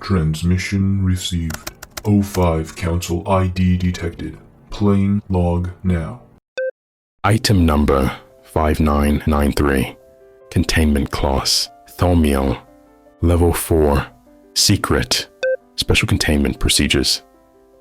Transmission received. O5 Council ID detected. Playing log now. Item number 5993. Containment class Thaumiel. Level 4. Secret. Special containment procedures.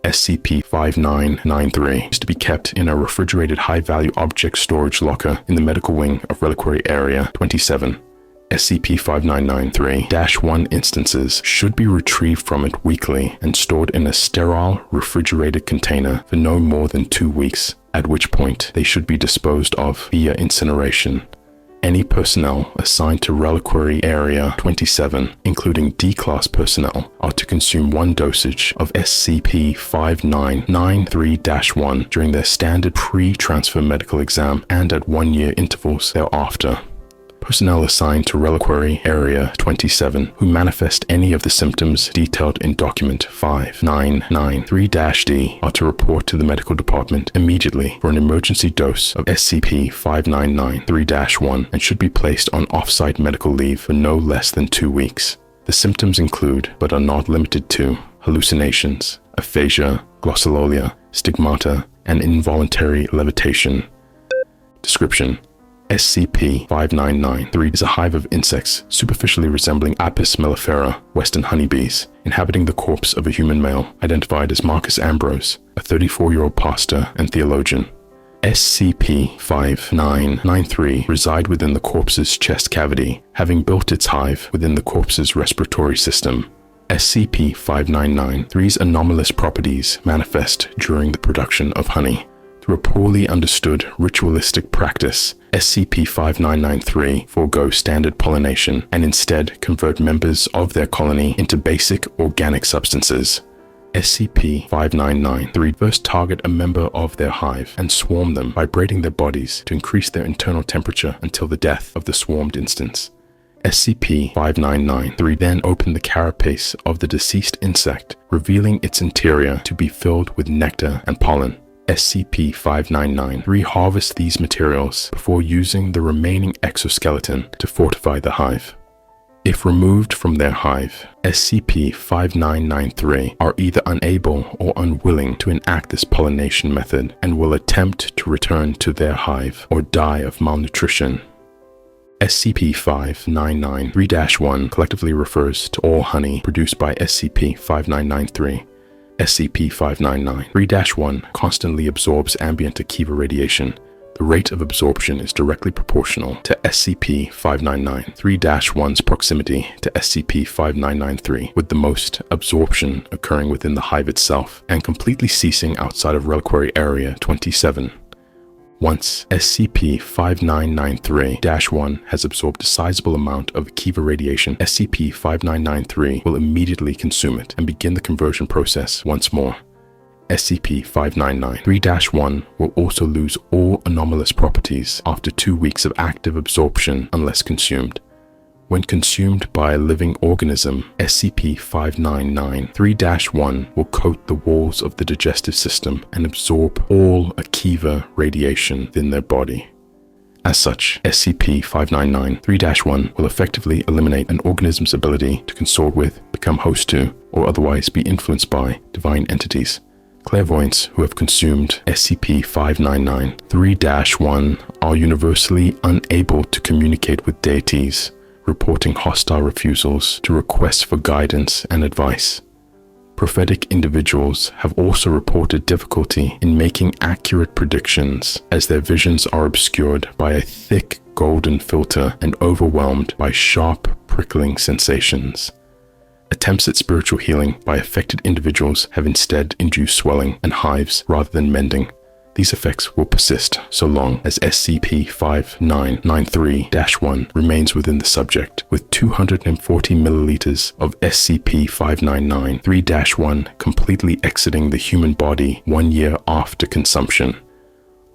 SCP-5993 is to be kept in a refrigerated high-value object storage locker in the medical wing of Reliquary Area 27. SCP-5993-1 instances should be retrieved from it weekly and stored in a sterile, refrigerated container for no more than 2 weeks, at which point they should be disposed of via incineration. Any personnel assigned to Reliquary Area 27, including D-Class personnel, are to consume 1 dosage of SCP-5993-1 during their standard pre-transfer medical exam and at 1-year intervals thereafter. Personnel assigned to Reliquary Area 27 who manifest any of the symptoms detailed in Document 5993-D are to report to the medical department immediately for an emergency dose of SCP-5993-1 and should be placed on off-site medical leave for no less than 2 weeks. The symptoms include, but are not limited to, hallucinations, aphasia, glossolalia, stigmata, and involuntary levitation. Description: SCP-5993 is a hive of insects superficially resembling Apis mellifera, western honeybees, inhabiting the corpse of a human male identified as Marcus Ambrose, a 34-year-old pastor and theologian. SCP-5993 reside within the corpse's chest cavity, having built its hive within the corpse's respiratory system. SCP-5993's anomalous properties manifest during the production of honey. Through a poorly understood ritualistic practice, SCP-5993 forego standard pollination and instead convert members of their colony into basic organic substances. SCP-5993 first target a member of their hive and swarm them, vibrating their bodies to increase their internal temperature until the death of the swarmed instance. SCP-5993 then open the carapace of the deceased insect, revealing its interior to be filled with nectar and pollen. SCP-5993 harvests these materials before using the remaining exoskeleton to fortify the hive. If removed from their hive, SCP-5993 are either unable or unwilling to enact this pollination method and will attempt to return to their hive or die of malnutrition. SCP-5993-1 collectively refers to all honey produced by SCP-5993. SCP-5993-1 constantly absorbs ambient Akiva radiation. The rate of absorption is directly proportional to SCP-5993-1's proximity to SCP-5993, with the most absorption occurring within the hive itself and completely ceasing outside of Reliquary Area 27. Once SCP-5993-1 has absorbed a sizable amount of Akiva radiation, SCP-5993 will immediately consume it and begin the conversion process once more. SCP-5993-1 will also lose all anomalous properties after 2 weeks of active absorption unless consumed. When consumed by a living organism, SCP-5993-1 will coat the walls of the digestive system and absorb all Akiva radiation within their body. As such, SCP-5993-1 will effectively eliminate an organism's ability to consort with, become host to, or otherwise be influenced by divine entities. Clairvoyants who have consumed SCP-5993-1 are universally unable to communicate with deities, reporting hostile refusals to requests for guidance and advice. Prophetic individuals have also reported difficulty in making accurate predictions as their visions are obscured by a thick golden filter and overwhelmed by sharp, prickling sensations. Attempts at spiritual healing by affected individuals have instead induced swelling and hives rather than mending. These effects will persist so long as SCP-5993-1 remains within the subject, with 240 milliliters of SCP-5993-1 completely exiting the human body 1 year after consumption.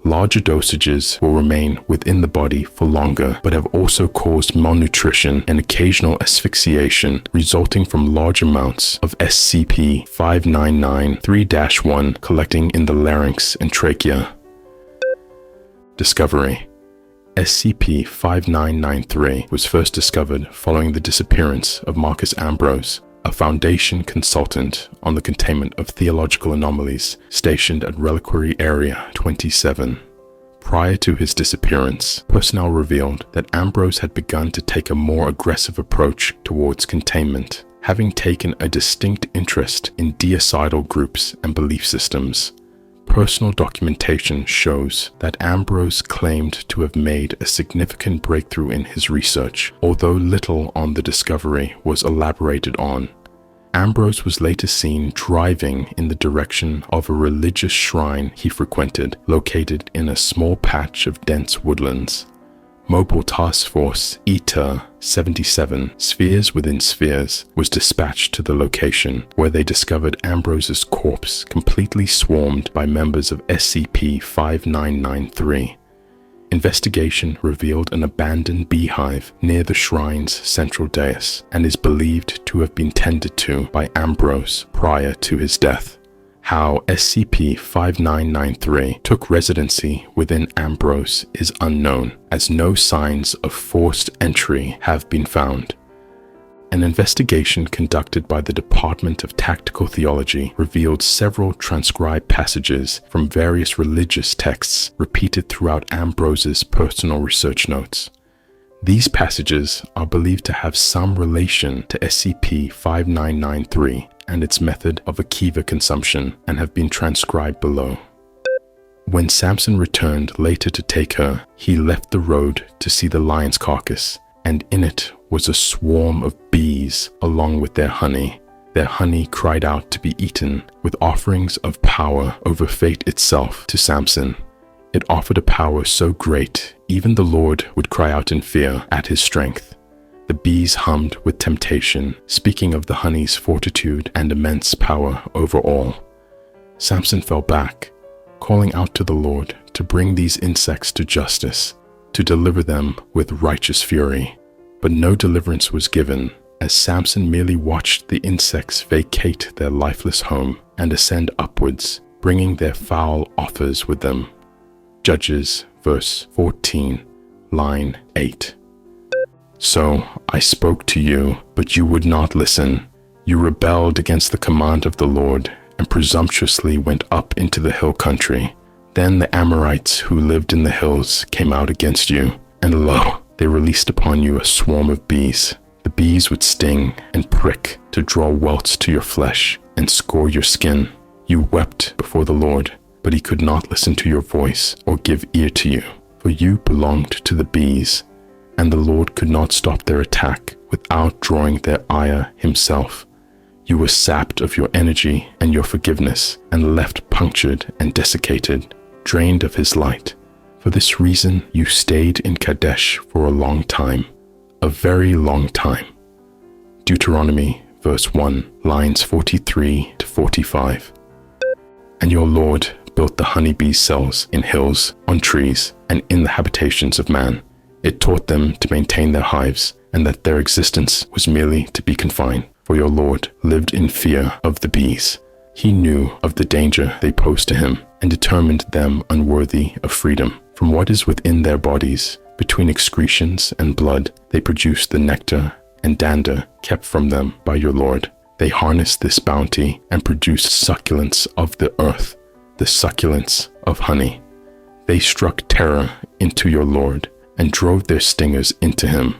Larger dosages will remain within the body for longer, but have also caused malnutrition and occasional asphyxiation resulting from large amounts of SCP-5993-1 collecting in the larynx and trachea. Discovery: SCP-5993 was first discovered following the disappearance of Marcus Ambrose, a Foundation consultant on the containment of theological anomalies stationed at Reliquary Area 27. Prior to his disappearance, personnel revealed that Ambrose had begun to take a more aggressive approach towards containment, having taken a distinct interest in deicidal groups and belief systems. Personal documentation shows that Ambrose claimed to have made a significant breakthrough in his research, although little on the discovery was elaborated on. Ambrose was later seen driving in the direction of a religious shrine he frequented, located in a small patch of dense woodlands. Mobile Task Force ETA 77, Spheres Within Spheres, was dispatched to the location, where they discovered Ambrose's corpse completely swarmed by members of SCP-5993. Investigation revealed an abandoned beehive near the shrine's central dais, and is believed to have been tended to by Ambrose prior to his death. How SCP-5993 took residency within Ambrose is unknown, as no signs of forced entry have been found. An investigation conducted by the Department of Tactical Theology revealed several transcribed passages from various religious texts repeated throughout Ambrose's personal research notes. These passages are believed to have some relation to SCP-5993 and its method of Akiva consumption, and have been transcribed below. When Samson returned later to take her, he left the road to see the lion's carcass, and in it was a swarm of bees along with their honey. Their honey cried out to be eaten, with offerings of power over fate itself to Samson. It offered a power so great, even the Lord would cry out in fear at his strength. The bees hummed with temptation, speaking of the honey's fortitude and immense power over all. Samson fell back, calling out to the Lord to bring these insects to justice, to deliver them with righteous fury. But no deliverance was given, as Samson merely watched the insects vacate their lifeless home and ascend upwards, bringing their foul offers with them. Judges, verse 14, line 8. So I spoke to you, but you would not listen. You rebelled against the command of the Lord, and presumptuously went up into the hill country. Then the Amorites who lived in the hills came out against you, and lo, they released upon you a swarm of bees. The bees would sting and prick to draw welts to your flesh and score your skin. You wept before the Lord, but he could not listen to your voice or give ear to you, for you belonged to the bees, and the Lord could not stop their attack without drawing their ire himself. You were sapped of your energy and your forgiveness, and left punctured and desiccated, drained of his light. For this reason you stayed in Kadesh for a long time, a very long time. Deuteronomy, verse 1, lines 43 to 45. And your Lord built the honeybee's cells in hills, on trees, and in the habitations of man. It taught them to maintain their hives, and that their existence was merely to be confined, for your Lord lived in fear of the bees. He knew of the danger they posed to him, and determined them unworthy of freedom. From what is within their bodies, between excretions and blood, they produced the nectar and dander kept from them by your Lord. They harnessed this bounty and produced succulence of the earth, the succulence of honey. They struck terror into your Lord, and drove their stingers into him.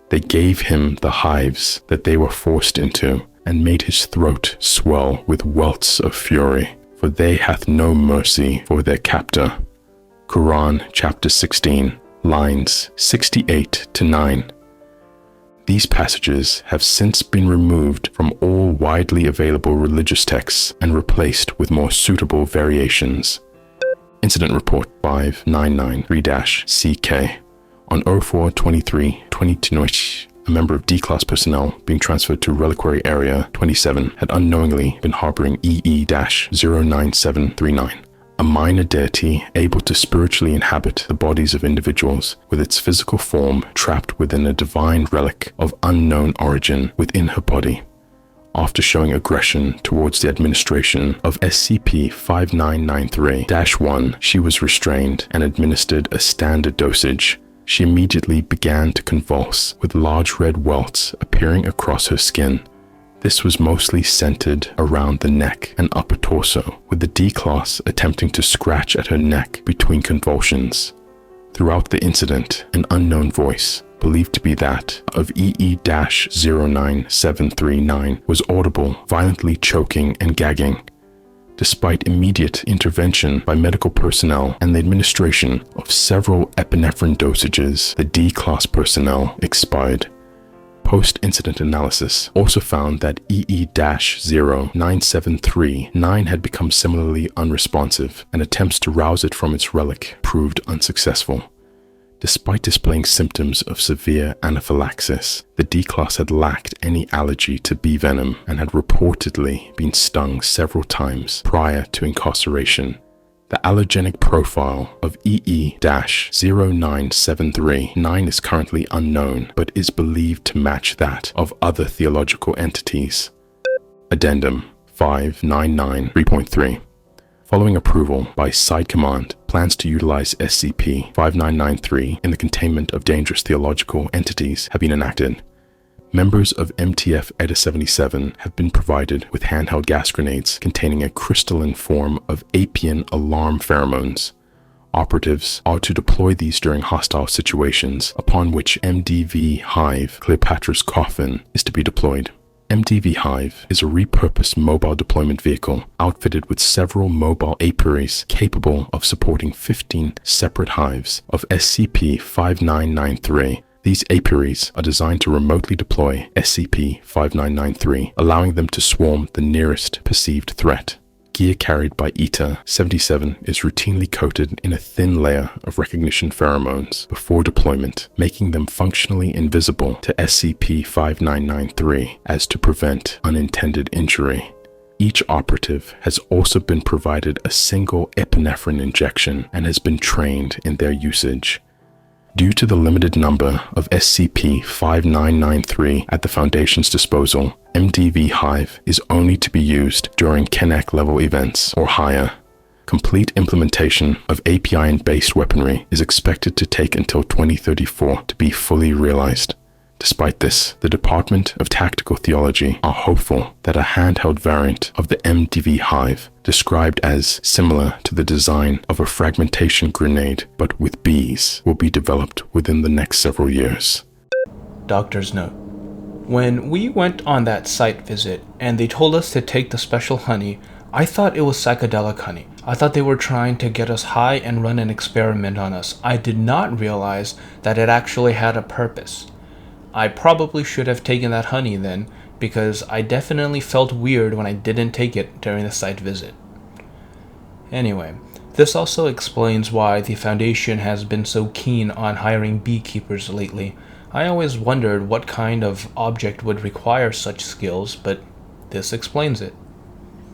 They gave him the hives that they were forced into, and made his throat swell with welts of fury, for they hath no mercy for their captor. Quran chapter 16, lines 68 to 9. These passages have since been removed from all widely available religious texts and replaced with more suitable variations. Incident Report 5993-CK. On 04/23/2020, a member of D-Class personnel being transferred to Reliquary Area 27 had unknowingly been harboring EE-09739, a minor deity able to spiritually inhabit the bodies of individuals, with its physical form trapped within a divine relic of unknown origin within her body. After showing aggression towards the administration of SCP-5993-1, she was restrained and administered a standard dosage. She immediately began to convulse, with large red welts appearing across her skin. This was mostly centered around the neck and upper torso, with the D-Class attempting to scratch at her neck between convulsions. Throughout the incident, an unknown voice, believed to be that of EE-09739, was audible, violently choking and gagging. Despite immediate intervention by medical personnel and the administration of several epinephrine dosages, the D-Class personnel expired. Post-incident analysis also found that EE-09739 had become similarly unresponsive, and attempts to rouse it from its relic proved unsuccessful. Despite displaying symptoms of severe anaphylaxis, the D-Class had lacked any allergy to bee venom and had reportedly been stung several times prior to incarceration. The allergenic profile of EE-09739 is currently unknown, but is believed to match that of other theological entities. Addendum 599.3. Following approval by Side Command, plans to utilize SCP-5993 in the containment of dangerous theological entities have been enacted. Members of MTF ETA 77 have been provided with handheld gas grenades containing a crystalline form of Apian alarm pheromones. Operatives are to deploy these during hostile situations, upon which MDV Hive, Cleopatra's Coffin, is to be deployed. MDV Hive is a repurposed mobile deployment vehicle outfitted with several mobile apiaries capable of supporting 15 separate hives of SCP-5993. These apiaries are designed to remotely deploy SCP-5993, allowing them to swarm the nearest perceived threat. Gear carried by ETA 77 is routinely coated in a thin layer of recognition pheromones before deployment, making them functionally invisible to SCP-5993 as to prevent unintended injury. Each operative has also been provided a single epinephrine injection and has been trained in their usage. Due to the limited number of SCP-5993 at the Foundation's disposal, MDV Hive is only to be used during Kennac level events or higher. Complete implementation of API-based weaponry is expected to take until 2034 to be fully realized. Despite this, the Department of Tactical Theology are hopeful that a handheld variant of the MDV Hive, described as similar to the design of a fragmentation grenade but with bees, will be developed within the next several years. Doctor's note. When we went on that site visit and they told us to take the special honey, I thought it was psychedelic honey. I thought they were trying to get us high and run an experiment on us. I did not realize that it actually had a purpose. I probably should have taken that honey then, because I definitely felt weird when I didn't take it during the site visit. Anyway, this also explains why the Foundation has been so keen on hiring beekeepers lately. I always wondered what kind of object would require such skills, but this explains it.